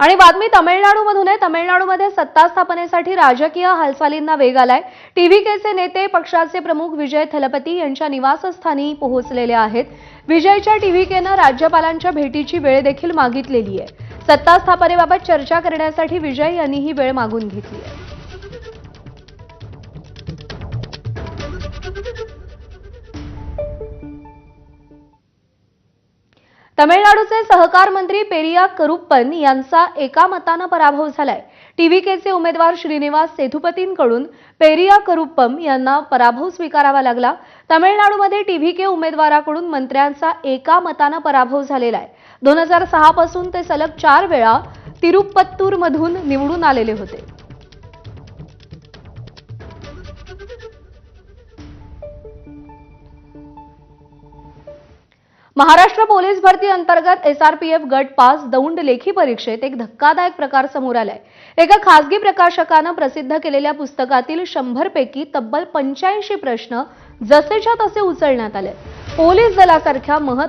आणि बातमी तामिळनाडूमधून आहे। तामिळनाडूमध्ये सत्ता स्थापनेसाठी राजकीय हालचालींना वेग आलाय। टीव्हीकेचे नेते पक्षाचे प्रमुख विजय थलपती यांच्या निवासस्थानी पोहोचलेले आहेत। विजयच्या टीव्हीकेनं राज्यपालांच्या भेटीची वेळ देखील मागितलेली आहे। सत्ता स्थापनेबाबत चर्चा करण्यासाठी विजय यांनी ही वेळ मागून घेतली आहे। तमिळनाडूचे सहकार मंत्री पेरिया करुप्पन यांचा एका मताने पराभव झालाय। टीव्हीकेचे उमेदवार श्रीनिवास सेथुपतींकडून पेरिया करुप्पम यांना पराभव स्वीकारावा लागला। तमिळनाडूमध्ये टीव्हीके उमेदवाराकडून मंत्र्यांचा एका मताने पराभव झालेला आहे। 2006 पासून ते सलग 4 वेळा तिरुपत्तूरमधून निवडून आलेले होते। महाराष्ट्र पोलीस भरती अंतर्गत एसआरपीएफ गट 5 दौंड लेखी परीक्षेत एक धक्कादायक प्रकार समोर आलाय। एका खासगी प्रकाशकाने प्रसिद्ध केलेल्या पुस्तकातील 100 पैकी तब्बल 85 प्रश्न जसेच्या तसे उचलण्यात आले। पोलीस दलासारख्या